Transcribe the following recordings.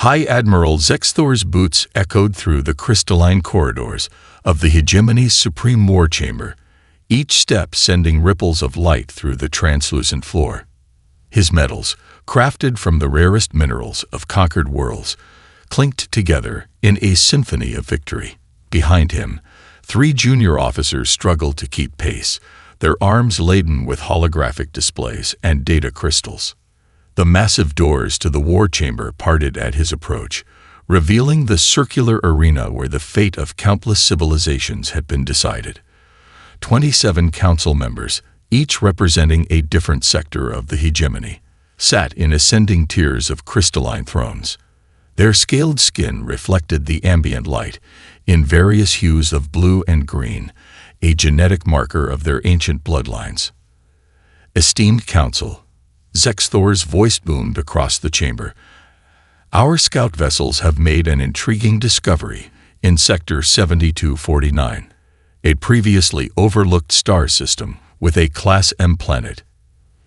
High Admiral Zexthor's boots echoed through the crystalline corridors of the hegemony's supreme war chamber, each step sending ripples of light through the translucent floor. His metals, crafted from the rarest minerals of conquered worlds, clinked together in a symphony of victory. Behind him, 3 junior officers struggled to keep pace, their arms laden with holographic displays and data crystals. The massive doors to the war chamber parted at his approach, revealing the circular arena where the fate of countless civilizations had been decided. 27 council members, each representing a different sector of the hegemony, sat in ascending tiers of crystalline thrones. Their scaled skin reflected the ambient light in various hues of blue and green, a genetic marker of their ancient bloodlines. Esteemed Council, Zexthor's voice boomed across the chamber. Our scout vessels have made an intriguing discovery in Sector 7249, a previously overlooked star system with a Class M planet.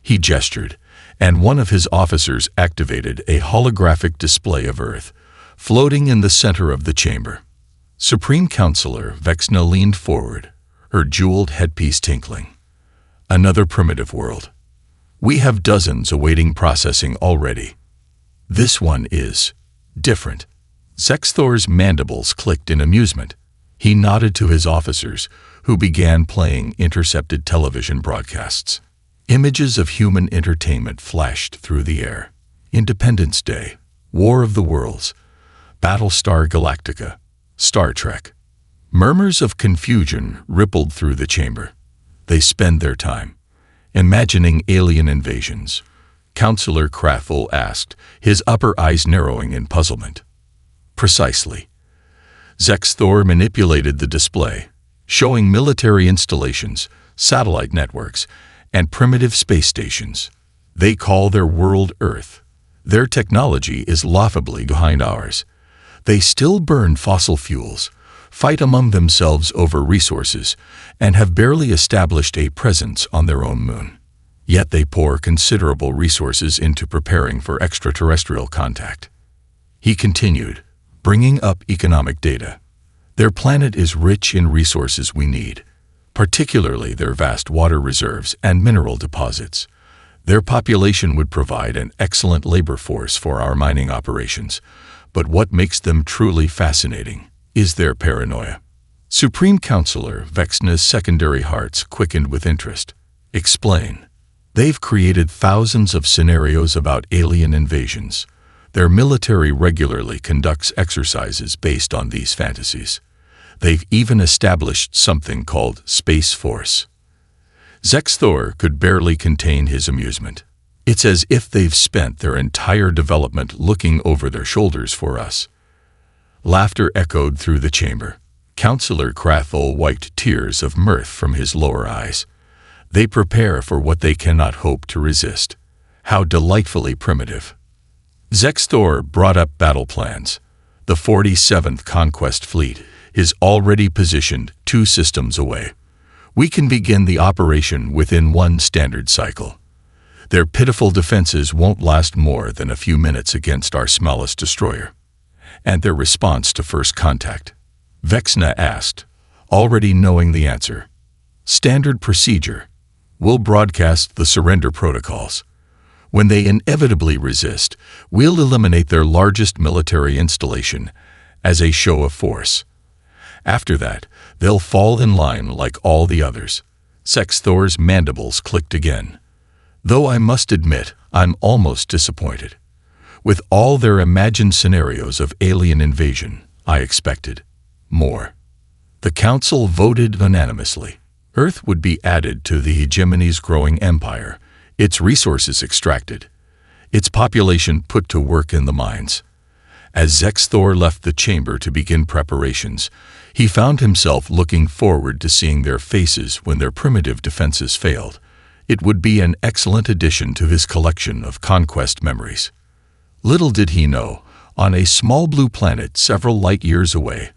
He gestured, and one of his officers activated a holographic display of Earth, floating in the center of the chamber. Supreme Counselor Vexna leaned forward, her jeweled headpiece tinkling. Another primitive world. We have dozens awaiting processing already. This one is different. Zexthor's mandibles clicked in amusement. He nodded to his officers, who began playing intercepted television broadcasts. Images of human entertainment flashed through the air. Independence Day, War of the Worlds, Battlestar Galactica, Star Trek. Murmurs of confusion rippled through the chamber. They spend their time imagining alien invasions. Counselor Crathel asked, his upper eyes narrowing in puzzlement. Precisely. Zexthor manipulated the display, showing military installations, satellite networks, and primitive space stations. They call their world Earth. Their technology is laughably behind ours. They still burn fossil fuels, fight among themselves over resources, and have barely established a presence on their own moon. Yet they pour considerable resources into preparing for extraterrestrial contact. He continued, bringing up economic data. Their planet is rich in resources we need, particularly their vast water reserves and mineral deposits. Their population would provide an excellent labor force for our mining operations, but what makes them truly fascinating is their paranoia. Supreme Counselor Vexna's secondary hearts quickened with interest. Explain. They've created thousands of scenarios about alien invasions. Their military regularly conducts exercises based on these fantasies. They've even established something called Space Force. Zexthor could barely contain his amusement. It's as if they've spent their entire development looking over their shoulders for us. Laughter echoed through the chamber. Counselor Crathel wiped tears of mirth from his lower eyes. They prepare for what they cannot hope to resist. How delightfully primitive. Zexthor brought up battle plans. The 47th Conquest Fleet is already positioned 2 systems away. We can begin the operation within 1 standard cycle. Their pitiful defenses won't last more than a few minutes against our smallest destroyer. And their response to first contact? Vexna asked, already knowing the answer. Standard procedure. We'll broadcast the surrender protocols. When they inevitably resist, we'll eliminate their largest military installation as a show of force. After that, they'll fall in line like all the others. Zexthor's mandibles clicked again. Though I must admit, I'm almost disappointed. With all their imagined scenarios of alien invasion, I expected more. The council voted unanimously. Earth would be added to the hegemony's growing empire, its resources extracted, its population put to work in the mines. As Zexthor left the chamber to begin preparations, he found himself looking forward to seeing their faces when their primitive defenses failed. It would be an excellent addition to his collection of conquest memories. Little did he know, on a small blue planet several light years away,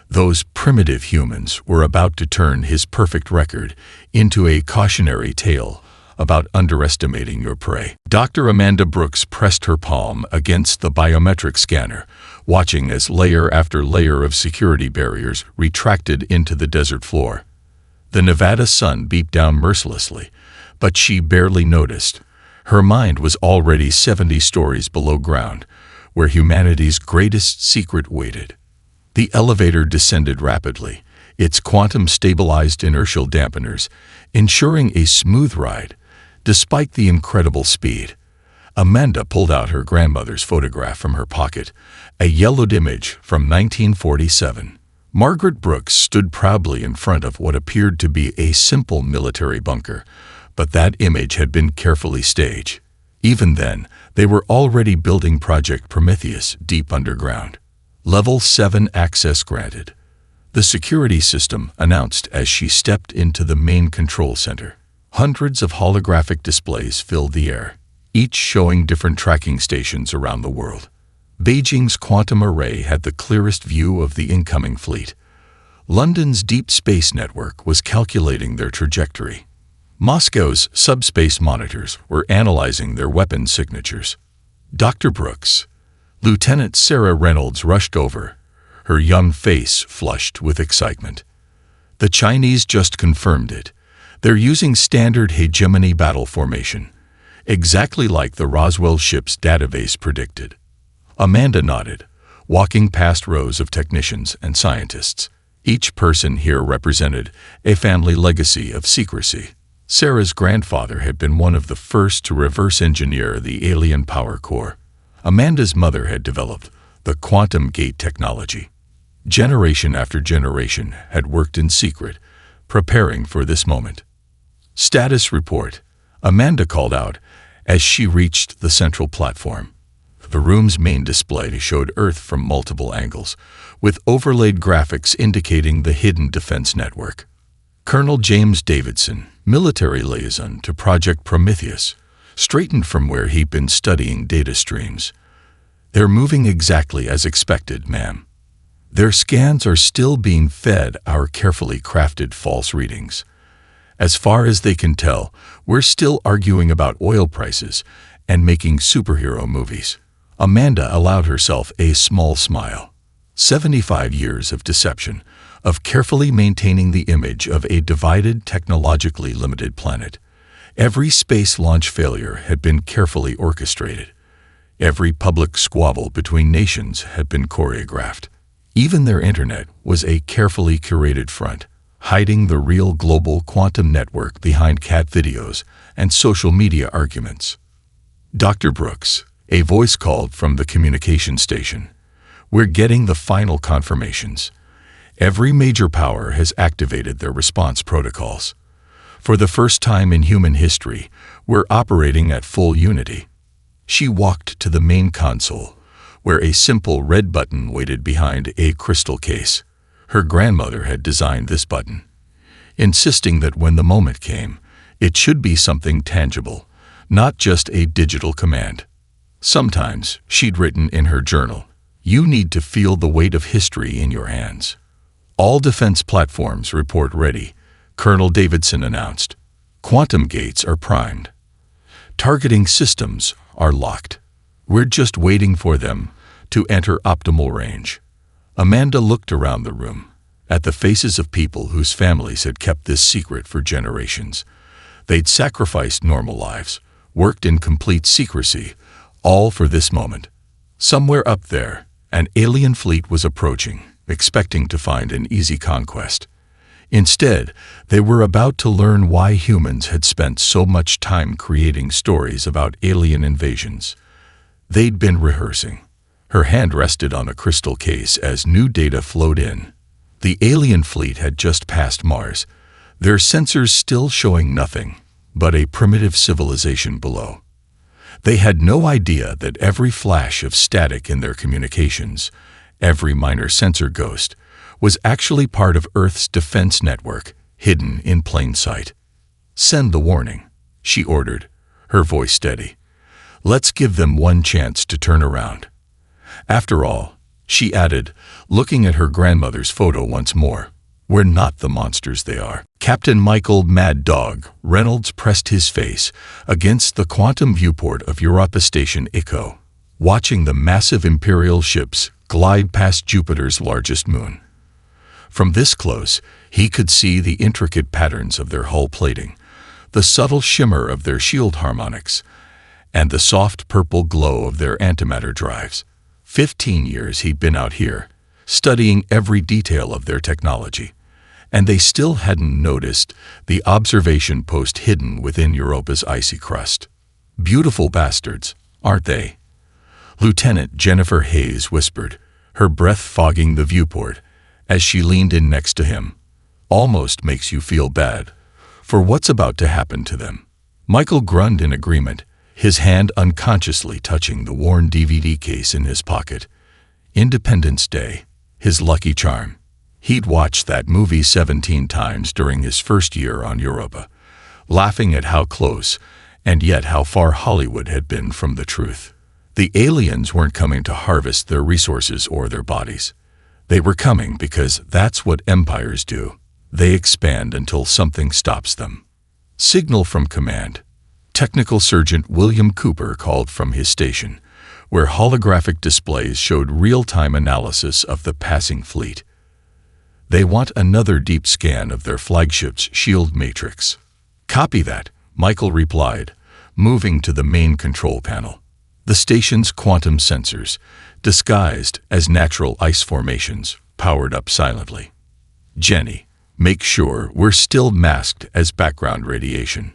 those primitive humans were about to turn his perfect record into a cautionary tale about underestimating your prey. Dr. Amanda Brooks pressed her palm against the biometric scanner, watching as layer after layer of security barriers retracted into the desert floor. The Nevada sun beat down mercilessly, but she barely noticed. Her mind was already 70 stories below ground, where humanity's greatest secret waited. The elevator descended rapidly, its quantum-stabilized inertial dampeners ensuring a smooth ride, despite the incredible speed. Amanda pulled out her grandmother's photograph from her pocket, a yellowed image from 1947. Margaret Brooks stood proudly in front of what appeared to be a simple military bunker, but that image had been carefully staged. Even then, they were already building Project Prometheus deep underground. Level 7 access granted. The security system announced as she stepped into the main control center. Hundreds of holographic displays filled the air, each showing different tracking stations around the world. Beijing's quantum array had the clearest view of the incoming fleet. London's deep space network was calculating their trajectory. Moscow's subspace monitors were analyzing their weapon signatures. Dr. Brooks, Lieutenant Sarah Reynolds rushed over, her young face flushed with excitement. The Chinese just confirmed it. They're using standard hegemony battle formation, exactly like the Roswell ship's database predicted. Amanda nodded, walking past rows of technicians and scientists. Each person here represented a family legacy of secrecy. Sarah's grandfather had been one of the first to reverse engineer the alien power core. Amanda's mother had developed the quantum gate technology. Generation after generation had worked in secret, preparing for this moment. Status report, Amanda called out as she reached the central platform. The room's main display showed Earth from multiple angles, with overlaid graphics indicating the hidden defense network. Colonel James Davidson, military liaison to Project Prometheus, straightened from where he'd been studying data streams. "They're moving exactly as expected, ma'am. Their scans are still being fed our carefully crafted false readings. As far as they can tell, we're still arguing about oil prices and making superhero movies." Amanda allowed herself a small smile. 75 years of deception, of carefully maintaining the image of a divided, technologically limited planet. Every space launch failure had been carefully orchestrated. Every public squabble between nations had been choreographed. Even their internet was a carefully curated front, hiding the real global quantum network behind cat videos and social media arguments. "Dr. Brooks," a voice called from the communication station, "we're getting the final confirmations. Every major power has activated their response protocols. For the first time in human history, we're operating at full unity." She walked to the main console, where a simple red button waited behind a crystal case. Her grandmother had designed this button, insisting that when the moment came, it should be something tangible, not just a digital command. Sometimes, she'd written in her journal, "You need to feel the weight of history in your hands." "All defense platforms report ready," Colonel Davidson announced. "Quantum gates are primed. Targeting systems are locked. We're just waiting for them to enter optimal range." Amanda looked around the room, at the faces of people whose families had kept this secret for generations. They'd sacrificed normal lives, worked in complete secrecy, all for this moment. Somewhere up there, an alien fleet was approaching, expecting to find an easy conquest. Instead, they were about to learn why humans had spent so much time creating stories about alien invasions. They'd been rehearsing. Her hand rested on a crystal case as new data flowed in. The alien fleet had just passed Mars, their sensors still showing nothing but a primitive civilization below. They had no idea that every flash of static in their communications, every minor sensor ghost, was actually part of Earth's defense network, hidden in plain sight. "Send the warning," she ordered, her voice steady. "Let's give them one chance to turn around." After all, she added, looking at her grandmother's photo once more, We're not the monsters they are. Captain Michael Mad Dog Reynolds pressed his face against the quantum viewport of Europa Station ICO, watching the massive Imperial ships glide past Jupiter's largest moon. From this close, he could see the intricate patterns of their hull plating, the subtle shimmer of their shield harmonics, and the soft purple glow of their antimatter drives. 15 years he'd been out here, studying every detail of their technology, and they still hadn't noticed the observation post hidden within Europa's icy crust. Beautiful bastards, aren't they? Lieutenant Jennifer Hayes whispered, her breath fogging the viewport, as she leaned in next to him. Almost makes you feel bad for what's about to happen to them. Michael grunted in agreement, his hand unconsciously touching the worn DVD case in his pocket. Independence Day, his lucky charm. He'd watched that movie 17 times during his first year on Europa, laughing at how close and yet how far Hollywood had been from the truth. The aliens weren't coming to harvest their resources or their bodies. They were coming because that's what empires do. They expand until something stops them. Signal from command. Technical Sergeant William Cooper called from his station, where holographic displays showed real-time analysis of the passing fleet. They want another deep scan of their flagship's shield matrix. Copy that, Michael replied, moving to the main control panel. The station's quantum sensors, disguised as natural ice formations, powered up silently. Jenny, make sure we're still masked as background radiation.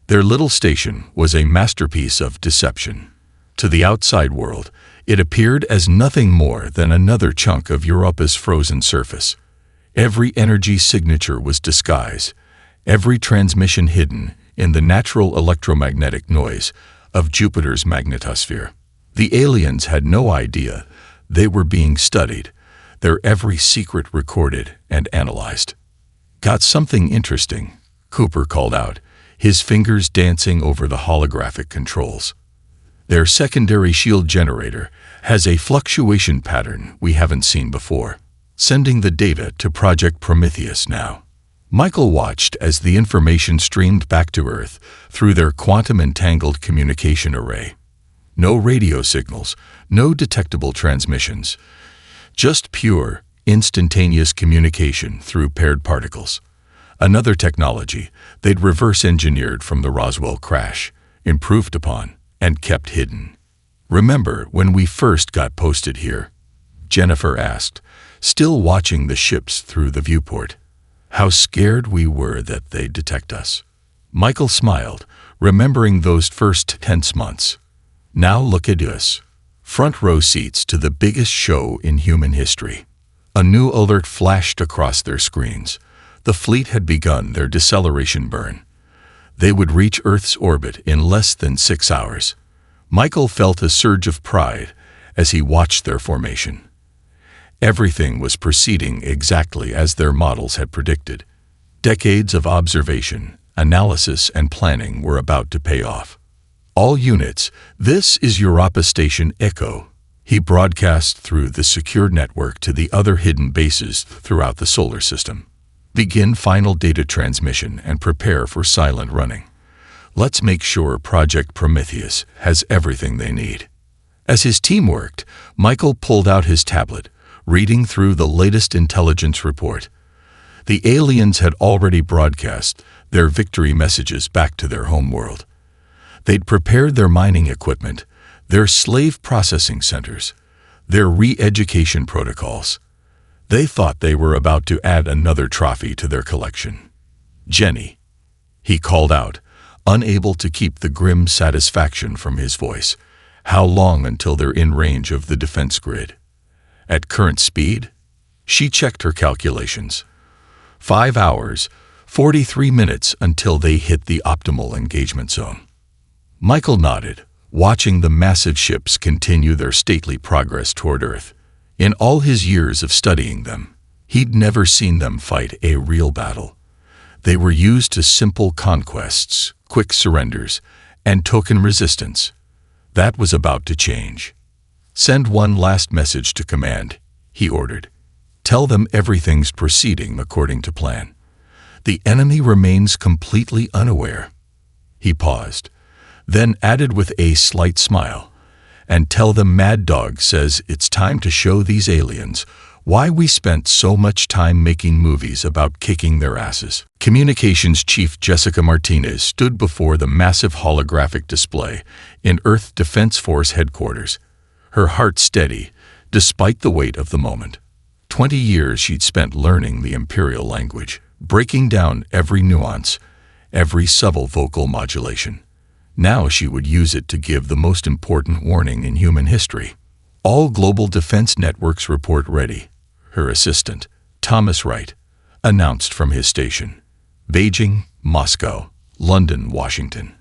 Their little station was a masterpiece of deception. To the outside world, it appeared as nothing more than another chunk of Europa's frozen surface. Every energy signature was disguised, every transmission hidden in the natural electromagnetic noise of Jupiter's magnetosphere. The aliens had no idea they were being studied, their every secret recorded and analyzed. Got something interesting, Cooper called out, his fingers dancing over the holographic controls. Their secondary shield generator has a fluctuation pattern we haven't seen before. Sending the data to Project Prometheus now. Michael watched as the information streamed back to Earth through their quantum-entangled communication array. No radio signals, no detectable transmissions. Just pure, instantaneous communication through paired particles. Another technology they'd reverse-engineered from the Roswell crash, improved upon, and kept hidden. Remember when we first got posted here? Jennifer asked, still watching the ships through the viewport. How scared we were that they'd detect us. Michael smiled, remembering those first tense months. Now look at us. Front row seats to the biggest show in human history. A new alert flashed across their screens. The fleet had begun their deceleration burn. They would reach Earth's orbit in less than 6 hours. Michael felt a surge of pride as he watched their formation. Everything was proceeding exactly as their models had predicted. Decades of observation, analysis, and planning were about to pay off. All units, this is Europa Station Echo. He broadcast through the secure network to the other hidden bases throughout the solar system. Begin final data transmission and prepare for silent running. Let's make sure Project Prometheus has everything they need. As his team worked, Michael pulled out his tablet, reading through the latest intelligence report. The aliens had already broadcast their victory messages back to their homeworld. They'd prepared their mining equipment, their slave processing centers, their re-education protocols. They thought they were about to add another trophy to their collection. Jenny, he called out, unable to keep the grim satisfaction from his voice. How long until they're in range of the defense grid? At current speed? She checked her calculations. 5 hours, 43 minutes until they hit the optimal engagement zone. Michael nodded, watching the massive ships continue their stately progress toward Earth. In all his years of studying them, he'd never seen them fight a real battle. They were used to simple conquests, quick surrenders, and token resistance. That was about to change. Send one last message to command, he ordered. Tell them everything's proceeding according to plan. The enemy remains completely unaware." He paused, then added with a slight smile, "And tell them Mad Dog says it's time to show these aliens why we spent so much time making movies about kicking their asses." Communications Chief Jessica Martinez stood before the massive holographic display in Earth Defense Force headquarters, her heart steady despite the weight of the moment. 20 years she'd spent learning the Imperial language, breaking down every nuance, every subtle vocal modulation. Now she would use it to give the most important warning in human history. "All global defense networks report ready," her assistant, Thomas Wright, announced from his station. "Beijing, Moscow, London, Washington.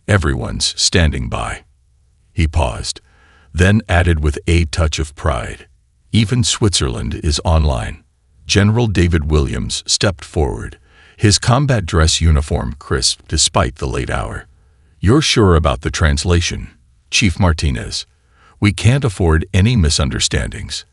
Everyone's standing by." He paused, then added with a touch of pride, "Even Switzerland is online." General David Williams stepped forward, his combat dress uniform crisp despite the late hour. "You're sure about the translation, Chief Martinez? We can't afford any misunderstandings."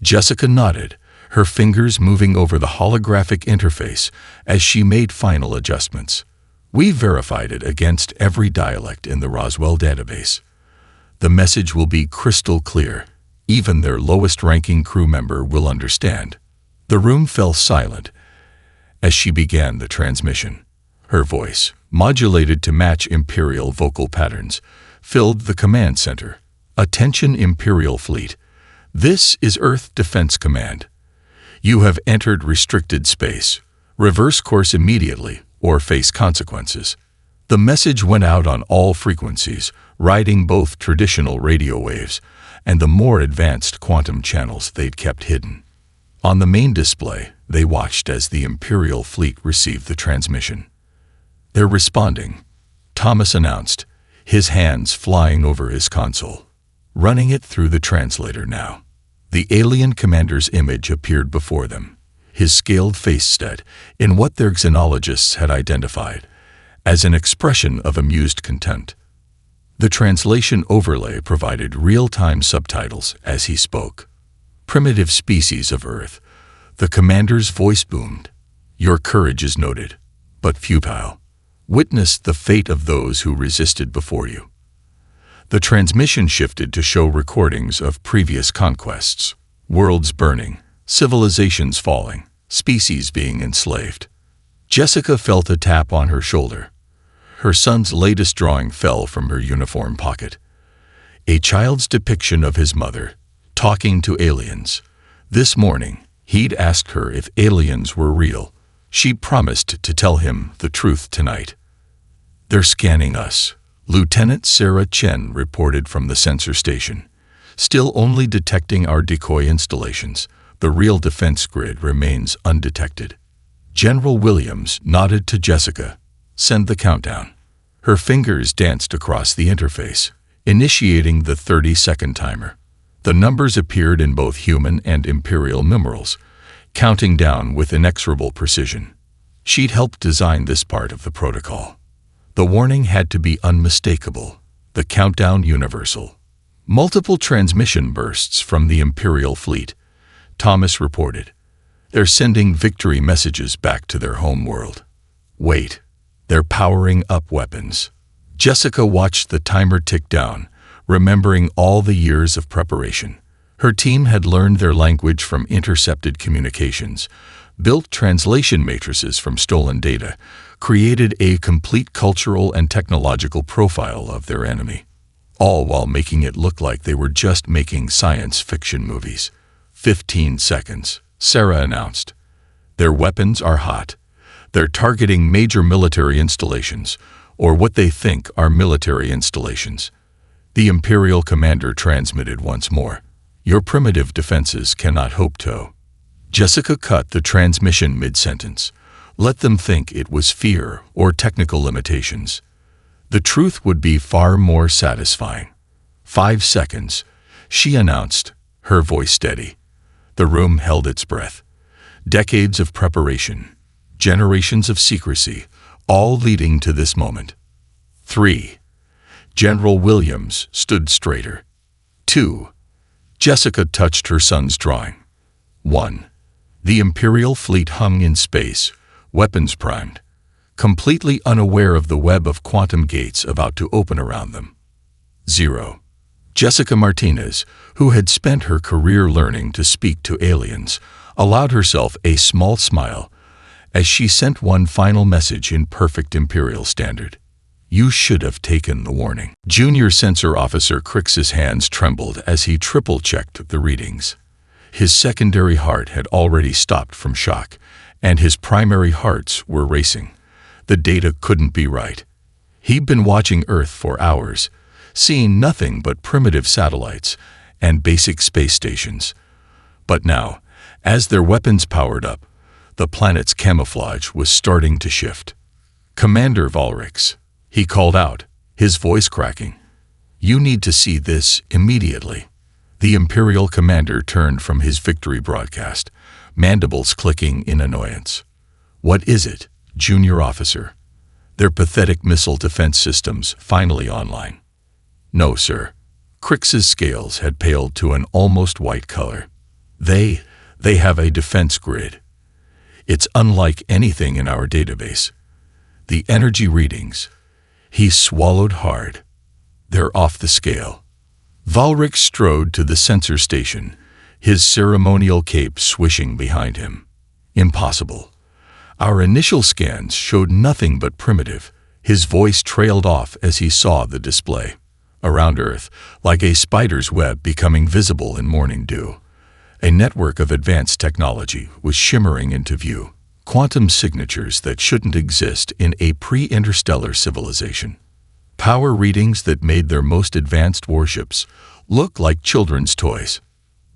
Jessica nodded, her fingers moving over the holographic interface as she made final adjustments. "We verified it against every dialect in the Roswell database. The message will be crystal clear. Even their lowest-ranking crew member will understand." The room fell silent as she began the transmission. Her voice, modulated to match Imperial vocal patterns, filled the command center. "Attention Imperial Fleet. This is Earth Defense Command. You have entered restricted space. Reverse course immediately or face consequences." The message went out on all frequencies, riding both traditional radio waves and the more advanced quantum channels they'd kept hidden. On the main display, they watched as the Imperial fleet received the transmission. "They're responding," Thomas announced, his hands flying over his console. Running it through the translator now. The alien commander's image appeared before them, his scaled face set in what their xenologists had identified as an expression of amused contempt. The translation overlay provided real-time subtitles as he spoke. "Primitive species of Earth," the commander's voice boomed. "Your courage is noted, but futile. Witness the fate of those who resisted before you." The transmission shifted to show recordings of previous conquests, worlds burning, civilizations falling, species being enslaved. Jessica felt a tap on her shoulder. Her son's latest drawing fell from her uniform pocket. A child's depiction of his mother, talking to aliens. This morning, he'd asked her if aliens were real. She promised to tell him the truth tonight. "They're scanning us," Lieutenant Sarah Chen reported from the sensor station. "Still only detecting our decoy installations. The real defense grid remains undetected." General Williams nodded to Jessica. "Send the countdown." Her fingers danced across the interface, initiating the 30-second timer. The numbers appeared in both human and Imperial numerals, counting down with inexorable precision. She'd helped design this part of the protocol. The warning had to be unmistakable, the countdown universal. "Multiple transmission bursts from the Imperial fleet," Thomas reported. "They're sending victory messages back to their home world." "Wait, they're powering up weapons." Jessica watched the timer tick down, remembering all the years of preparation. Her team had learned their language from intercepted communications, built translation matrices from stolen data, created a complete cultural and technological profile of their enemy, all while making it look like they were just making science fiction movies. 15 seconds, Sarah announced. "Their weapons are hot. They're targeting major military installations, or what they think are military installations." The Imperial commander transmitted once more. "Your primitive defenses cannot hope to." Jessica cut the transmission mid-sentence. Let them think it was fear or technical limitations. The truth would be far more satisfying. 5 seconds, she announced, her voice steady. The room held its breath. Decades of preparation, generations of secrecy, all leading to this moment. 3. General Williams stood straighter. 2. Jessica touched her son's drawing. 1. The Imperial fleet hung in space, weapons primed, completely unaware of the web of quantum gates about to open around them. 0. Jessica Martinez, who had spent her career learning to speak to aliens, allowed herself a small smile as she sent one final message in perfect Imperial standard. You should have taken the warning. Junior Sensor Officer Crix's hands trembled as he triple-checked the readings. His secondary heart had already stopped from shock, and his primary hearts were racing. The data couldn't be right. He'd been watching Earth for hours, seeing nothing but primitive satellites and basic space stations. But now, as their weapons powered up, the planet's camouflage was starting to shift. Commander Valrix, he called out, his voice cracking. You need to see this immediately. The Imperial commander turned from his victory broadcast, mandibles clicking in annoyance. What is it, junior officer? Their pathetic missile defense systems finally online. No, sir. Crix's scales had paled to an almost white color. They have a defense grid. It's unlike anything in our database. The energy readings. He swallowed hard. They're off the scale. Valrix strode to the sensor station, his ceremonial cape swishing behind him. Impossible. Our initial scans showed nothing but primitive. His voice trailed off as he saw the display. Around Earth, like a spider's web becoming visible in morning dew, a network of advanced technology was shimmering into view. Quantum signatures that shouldn't exist in a pre-interstellar civilization. Power readings that made their most advanced warships look like children's toys.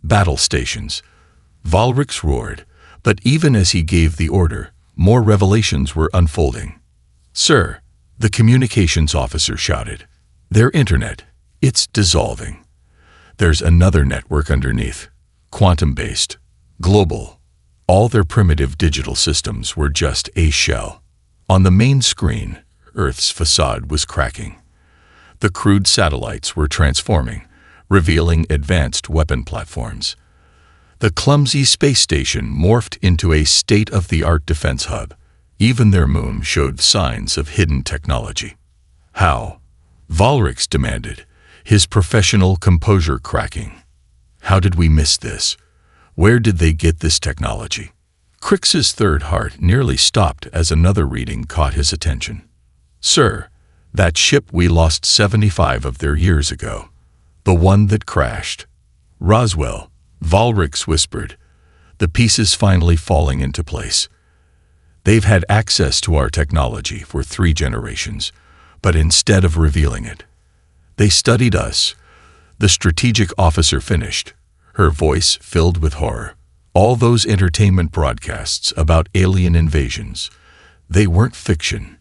Battle stations. Valrix roared, but even as he gave the order, more revelations were unfolding. Sir, the communications officer shouted. Their internet, it's dissolving. There's another network underneath, quantum-based, global. All their primitive digital systems were just a shell. On the main screen, Earth's facade was cracking. The crude satellites were transforming, revealing advanced weapon platforms. The clumsy space station morphed into a state-of-the-art defense hub. Even their moon showed signs of hidden technology. How? Valrix demanded, his professional composure cracking. How did we miss this? Where did they get this technology? Crix's third heart nearly stopped as another reading caught his attention. Sir, that ship we lost 75 of their years ago. The one that crashed. Roswell, Valrix whispered, the pieces finally falling into place. They've had access to our technology for 3 generations, but instead of revealing it, they studied us. The strategic officer finished, her voice filled with horror. All those entertainment broadcasts about alien invasions, they weren't fiction.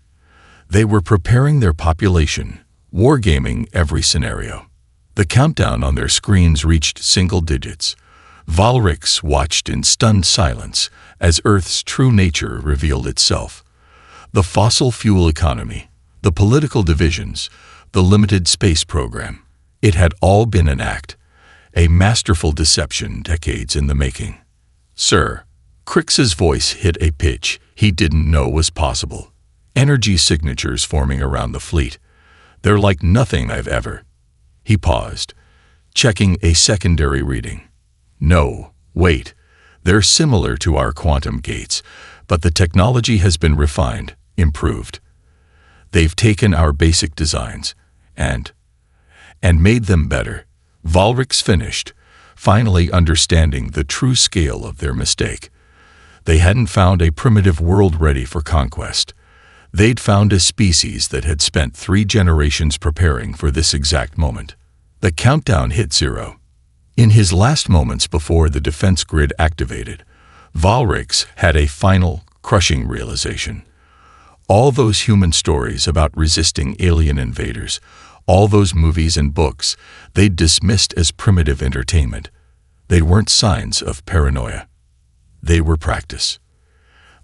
They were preparing their population, wargaming every scenario. The countdown on their screens reached single digits. Valrix watched in stunned silence as Earth's true nature revealed itself. The fossil fuel economy, the political divisions, the limited space program. It had all been an act, a masterful deception decades in the making. Sir, Crix's voice hit a pitch he didn't know was possible. Energy signatures forming around the fleet. They're like nothing I've ever. He paused, checking a secondary reading. No, wait. They're similar to our quantum gates, but the technology has been refined, improved. They've taken our basic designs and made them better. Valrix finished, finally understanding the true scale of their mistake. They hadn't found a primitive world ready for conquest. They'd found a species that had spent 3 generations preparing for this exact moment. The countdown hit 0. In his last moments before the defense grid activated, Valrix had a final, crushing realization. All those human stories about resisting alien invaders, all those movies and books they'd dismissed as primitive entertainment, they weren't signs of paranoia. They were practice.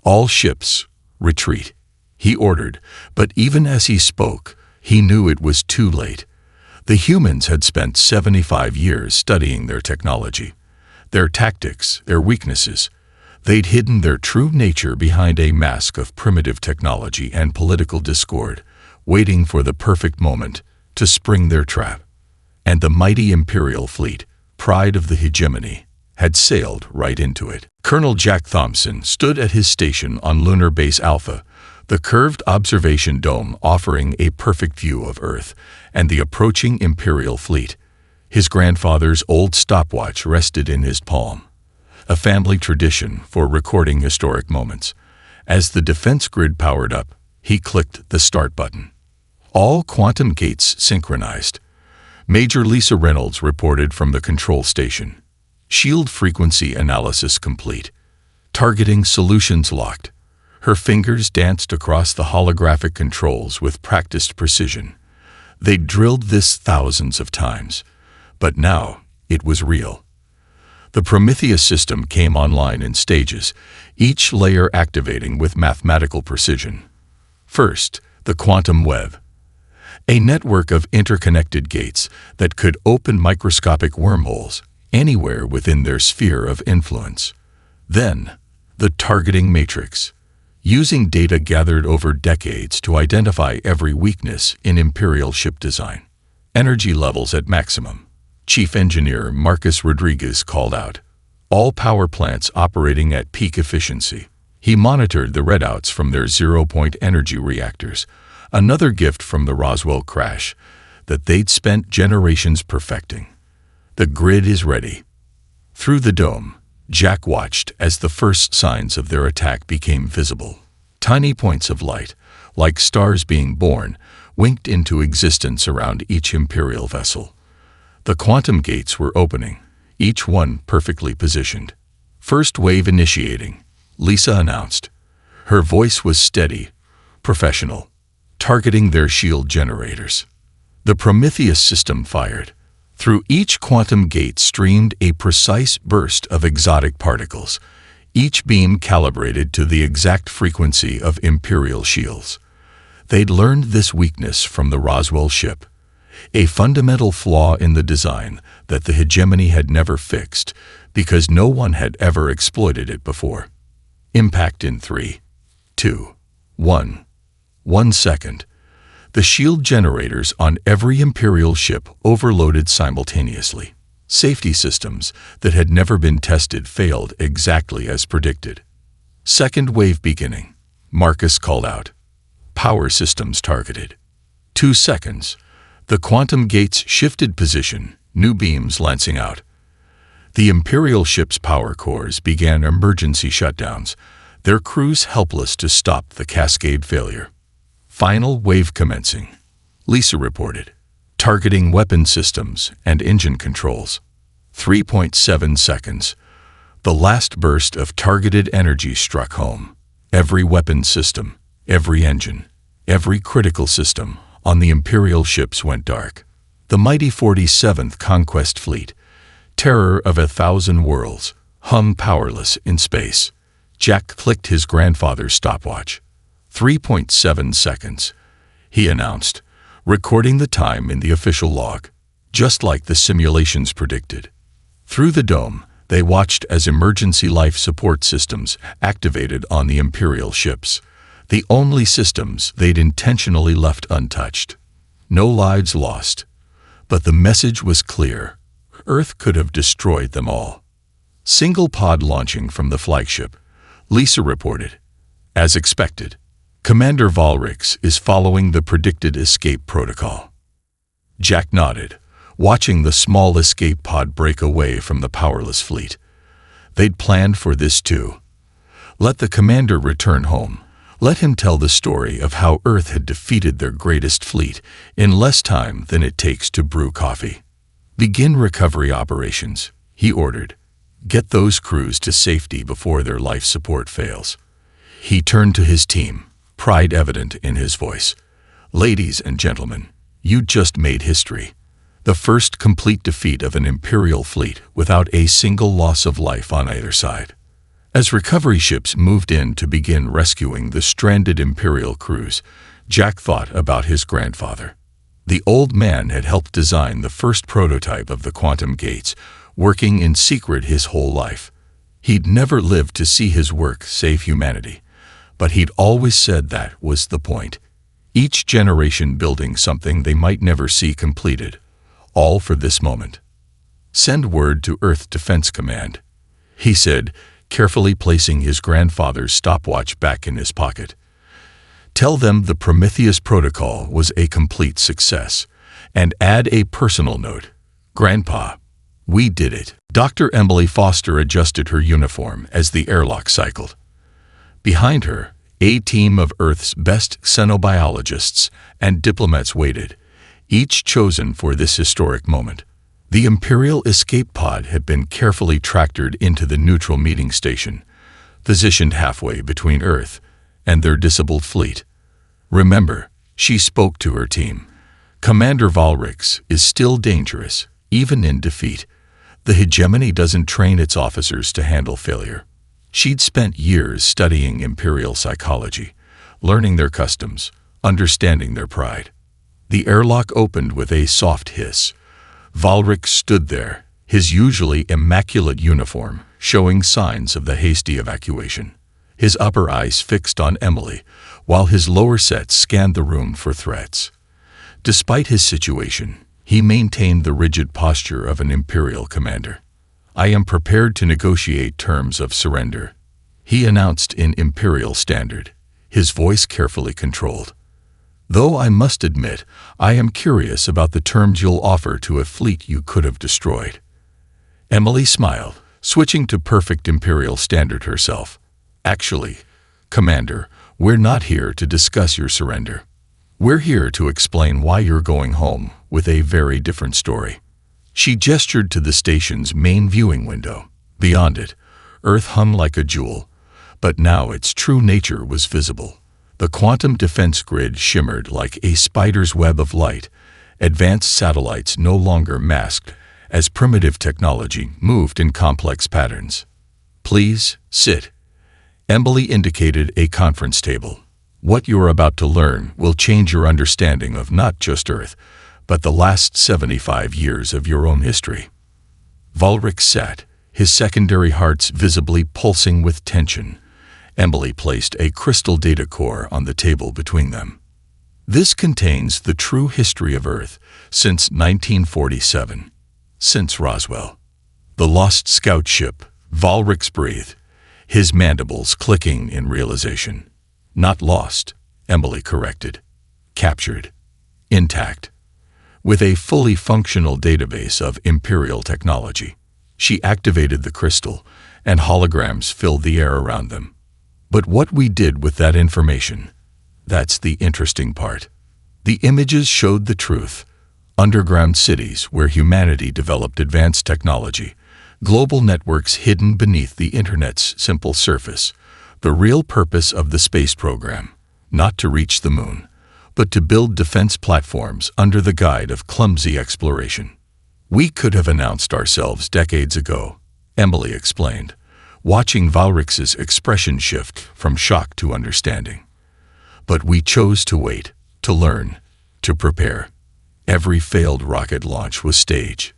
All ships, retreat, he ordered, but even as he spoke, he knew it was too late. The humans had spent 75 years studying their technology, their tactics, their weaknesses. They'd hidden their true nature behind a mask of primitive technology and political discord, waiting for the perfect moment to spring their trap. And the mighty Imperial fleet, pride of the hegemony, had sailed right into it. Colonel Jack Thompson stood at his station on Lunar Base Alpha, the curved observation dome offering a perfect view of Earth and the approaching Imperial fleet. His grandfather's old stopwatch rested in his palm, a family tradition for recording historic moments. As the defense grid powered up, he clicked the start button. All quantum gates synchronized. Major Lisa Reynolds reported from the control station. Shield frequency analysis complete. Targeting solutions locked. Her fingers danced across the holographic controls with practiced precision. They'd drilled this thousands of times, but now it was real. The Prometheus system came online in stages, each layer activating with mathematical precision. First, the quantum web, a network of interconnected gates that could open microscopic wormholes anywhere within their sphere of influence. Then, the targeting matrix, using data gathered over decades to identify every weakness in Imperial ship design. Energy levels at maximum. Chief Engineer Marcus Rodriguez called out. All power plants operating at peak efficiency. He monitored the readouts from their zero-point energy reactors, another gift from the Roswell crash that they'd spent generations perfecting. The grid is ready. Through the dome, Jack watched as the first signs of their attack became visible. Tiny points of light, like stars being born, winked into existence around each Imperial vessel. The quantum gates were opening, each one perfectly positioned. First wave initiating, Lisa announced. Her voice was steady, professional, targeting their shield generators. The Prometheus system fired. Through each quantum gate streamed a precise burst of exotic particles, each beam calibrated to the exact frequency of Imperial shields. They'd learned this weakness from the Roswell ship, a fundamental flaw in the design that the hegemony had never fixed because no one had ever exploited it before. Impact in 3, 2, 1. 1 second. The shield generators on every Imperial ship overloaded simultaneously. Safety systems that had never been tested failed exactly as predicted. Second wave beginning, Marcus called out. Power systems targeted. 2 seconds. The quantum gates shifted position, new beams lancing out. The Imperial ship's power cores began emergency shutdowns, their crews helpless to stop the cascade failure. Final wave commencing, Lisa reported, targeting weapon systems and engine controls. 3.7 seconds. The last burst of targeted energy struck home. Every weapon system, every engine, every critical system on the Imperial ships went dark. The mighty 47th Conquest Fleet, terror of 1,000 worlds, hung powerless in space. Jack clicked his grandfather's stopwatch. 3.7 seconds, he announced, recording the time in the official log, just like the simulations predicted. Through the dome, they watched as emergency life support systems activated on the Imperial ships, the only systems they'd intentionally left untouched. No lives lost, but the message was clear. Earth could have destroyed them all. Single pod launching from the flagship, Lisa reported. As expected, Commander Valrix is following the predicted escape protocol. Jack nodded, watching the small escape pod break away from the powerless fleet. They'd planned for this too. Let the commander return home. Let him tell the story of how Earth had defeated their greatest fleet in less time than it takes to brew coffee. Begin recovery operations, he ordered. Get those crews to safety before their life support fails. He turned to his team, pride evident in his voice. Ladies and gentlemen, you just made history. The first complete defeat of an Imperial fleet without a single loss of life on either side. As recovery ships moved in to begin rescuing the stranded Imperial crews, Jack thought about his grandfather. The old man had helped design the first prototype of the quantum gates, working in secret his whole life. He'd never lived to see his work save humanity, but he'd always said that was the point. Each generation building something they might never see completed, all for this moment. "Send word to Earth Defense Command," he said, carefully placing his grandfather's stopwatch back in his pocket. "Tell them the Prometheus Protocol was a complete success, and add a personal note. Grandpa, we did it." Dr. Emily Foster adjusted her uniform as the airlock cycled. Behind her, a team of Earth's best xenobiologists and diplomats waited, each chosen for this historic moment. The Imperial escape pod had been carefully tractored into the neutral meeting station, positioned halfway between Earth and their disabled fleet. "Remember," she spoke to her team, "Commander Valrix is still dangerous, even in defeat. The hegemony doesn't train its officers to handle failure." She'd spent years studying Imperial psychology, learning their customs, understanding their pride. The airlock opened with a soft hiss. Valrix stood there, his usually immaculate uniform showing signs of the hasty evacuation, his upper eyes fixed on Emily, while his lower set scanned the room for threats. Despite his situation, he maintained the rigid posture of an Imperial commander. "I am prepared to negotiate terms of surrender," he announced in Imperial Standard, his voice carefully controlled. "Though I must admit, I am curious about the terms you'll offer to a fleet you could have destroyed." Emily smiled, switching to perfect Imperial Standard herself. "Actually, Commander, we're not here to discuss your surrender. We're here to explain why you're going home with a very different story." She gestured to the station's main viewing window. Beyond it, Earth hung like a jewel, but now its true nature was visible. The quantum defense grid shimmered like a spider's web of light, advanced satellites no longer masked as primitive technology moved in complex patterns. "Please, sit." Emily indicated a conference table. "What you're about to learn will change your understanding of not just Earth, but the last 75 years of your own history." Valrix sat, his secondary hearts visibly pulsing with tension. Emily placed a crystal data core on the table between them. "This contains the true history of Earth since 1947, since Roswell. The lost scout ship," Valrix breathed, his mandibles clicking in realization. "Not lost," Emily corrected. "Captured. Intact. With a fully functional database of Imperial technology." She activated the crystal, and holograms filled the air around them. "But what we did with that information, that's the interesting part." The images showed the truth. Underground cities where humanity developed advanced technology, global networks hidden beneath the Internet's simple surface. The real purpose of the space program, not to reach the moon, but to build defense platforms under the guide of clumsy exploration. "We could have announced ourselves decades ago," Emily explained, watching Valrix's expression shift from shock to understanding. "But we chose to wait, to learn, to prepare. Every failed rocket launch was staged.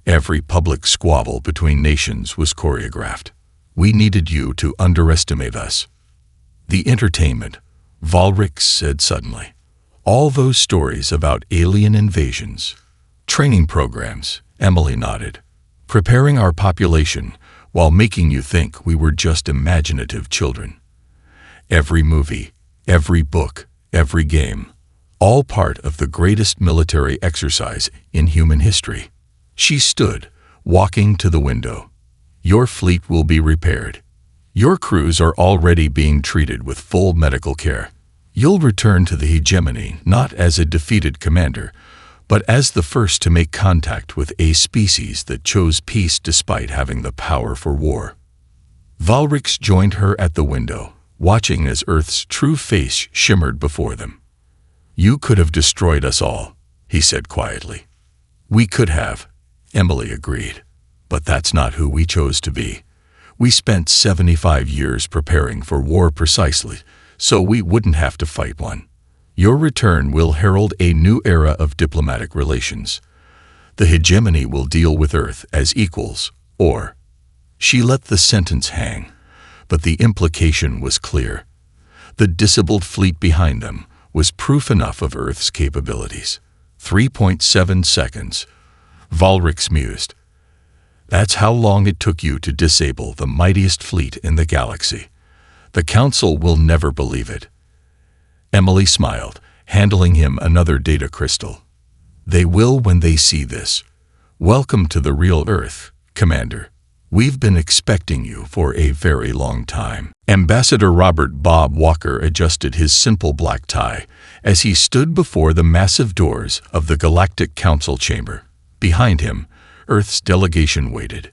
Every public squabble between nations was choreographed. We needed you to underestimate us." "The entertainment," Valrix said suddenly. "All those stories about alien invasions." "Training programs," Emily nodded. "Preparing our population while making you think we were just imaginative children. Every movie, every book, every game, all part of the greatest military exercise in human history." She stood, walking to the window. "Your fleet will be repaired. Your crews are already being treated with full medical care. You'll return to the hegemony not as a defeated commander, but as the first to make contact with a species that chose peace despite having the power for war." Valrix joined her at the window, watching as Earth's true face shimmered before them. "You could have destroyed us all," he said quietly. "We could have," Emily agreed. "But that's not who we chose to be. We spent 75 years preparing for war precisely, so we wouldn't have to fight one. Your return will herald a new era of diplomatic relations. The hegemony will deal with Earth as equals, or..." She let the sentence hang, but the implication was clear. The disabled fleet behind them was proof enough of Earth's capabilities. 3.7 seconds. Valrix mused. That's how long it took you to disable the mightiest fleet in the galaxy. The Council will never believe it. Emily smiled, handing him another data crystal. They will when they see this. Welcome to the real Earth, Commander. We've been expecting you for a very long time. Ambassador Robert Bob Walker adjusted his simple black tie as he stood before the massive doors of the Galactic Council chamber. Behind him, Earth's delegation waited,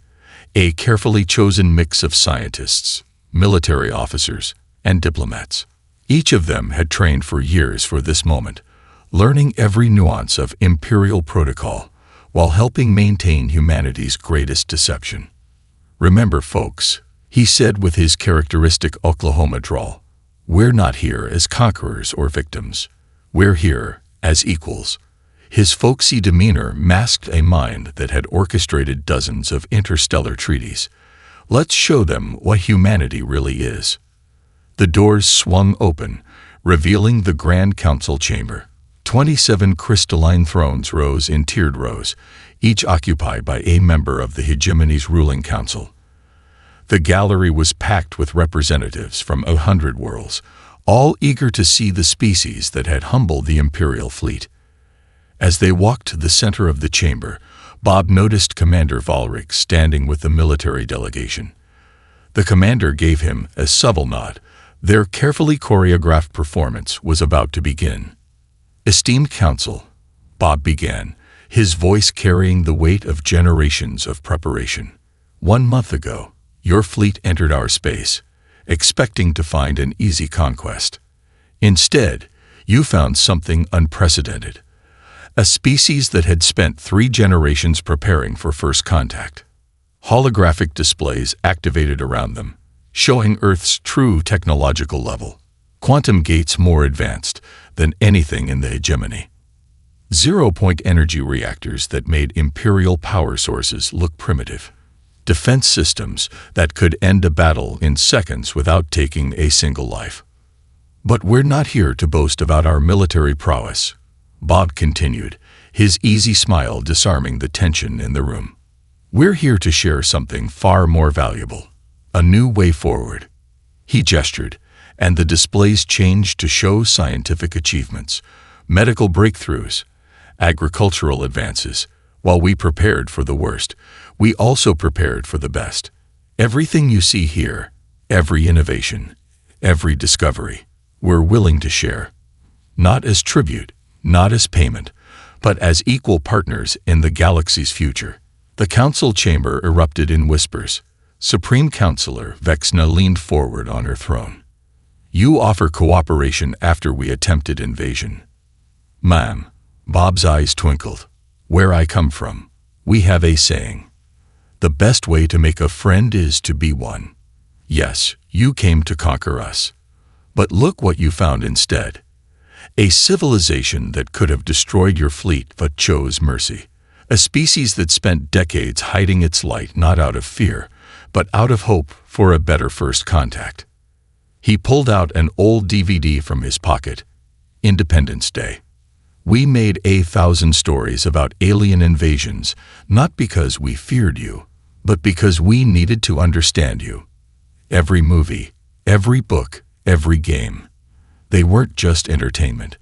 a carefully chosen mix of scientists, military officers, and diplomats. Each of them had trained for years for this moment, learning every nuance of Imperial protocol while helping maintain humanity's greatest deception. Remember, folks, he said with his characteristic Oklahoma drawl, we're not here as conquerors or victims. We're here as equals. His folksy demeanor masked a mind that had orchestrated dozens of interstellar treaties. Let's show them what humanity really is. The doors swung open, revealing the Grand Council chamber. 27 crystalline thrones rose in tiered rows, each occupied by a member of the hegemony's ruling council. The gallery was packed with representatives from 100 worlds, all eager to see the species that had humbled the Imperial fleet. As they walked to the center of the chamber, Bob noticed Commander Valrix standing with the military delegation. The commander gave him a subtle nod. Their carefully choreographed performance was about to begin. Esteemed Council, Bob began, his voice carrying the weight of generations of preparation. 1 month ago, your fleet entered our space, expecting to find an easy conquest. Instead, you found something unprecedented. A species that had spent 3 generations preparing for first contact. Holographic displays activated around them, showing Earth's true technological level. Quantum gates more advanced than anything in the hegemony. Zero-point energy reactors that made Imperial power sources look primitive. Defense systems that could end a battle in seconds without taking a single life. But we're not here to boast about our military prowess, Bob continued, his easy smile disarming the tension in the room. We're here to share something far more valuable, a new way forward. He gestured, and the displays changed to show scientific achievements, medical breakthroughs, agricultural advances. While we prepared for the worst, we also prepared for the best. Everything you see here, every innovation, every discovery, we're willing to share. Not as tribute, not as payment, but as equal partners in the galaxy's future. The council chamber erupted in whispers. Supreme Counselor Vexna leaned forward on her throne. You offer cooperation after we attempted invasion. Ma'am, Bob's eyes twinkled. Where I come from, we have a saying. The best way to make a friend is to be one. Yes, you came to conquer us. But look what you found instead. A civilization that could have destroyed your fleet but chose mercy. A species that spent decades hiding its light not out of fear, but out of hope for a better first contact. He pulled out an old DVD from his pocket. Independence Day. We made 1,000 stories about alien invasions, not because we feared you, but because we needed to understand you. Every movie, every book, every game. They weren't just entertainment.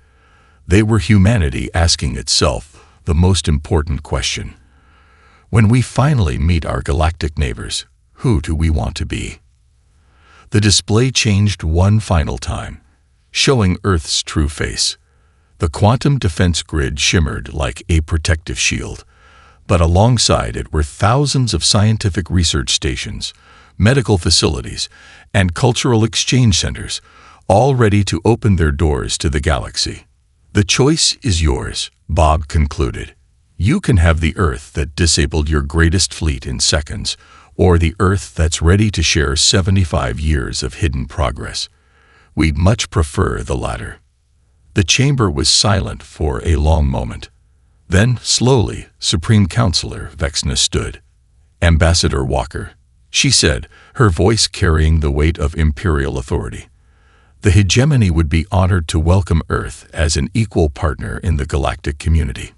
They were humanity asking itself the most important question. When we finally meet our galactic neighbors, who do we want to be? The display changed one final time, showing Earth's true face. The quantum defense grid shimmered like a protective shield, but alongside it were thousands of scientific research stations, medical facilities, and cultural exchange centers, all ready to open their doors to the galaxy. The choice is yours, Bob concluded. You can have the Earth that disabled your greatest fleet in seconds, or the Earth that's ready to share 75 years of hidden progress. We'd much prefer the latter. The chamber was silent for a long moment. Then, slowly, Supreme Counselor Vexna stood. Ambassador Walker, she said, her voice carrying the weight of Imperial authority. The hegemony would be honored to welcome Earth as an equal partner in the galactic community.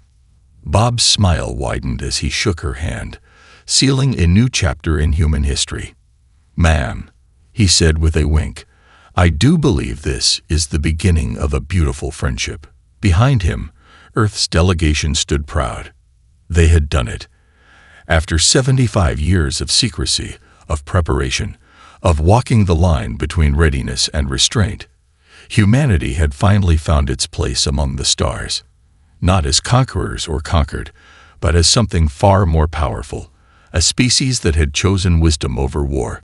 Bob's smile widened as he shook her hand, sealing a new chapter in human history. "Ma'am," he said with a wink, "I do believe this is the beginning of a beautiful friendship." Behind him, Earth's delegation stood proud. They had done it. After 75 years of secrecy, of preparation, of walking the line between readiness and restraint, humanity had finally found its place among the stars, not as conquerors or conquered, but as something far more powerful, a species that had chosen wisdom over war.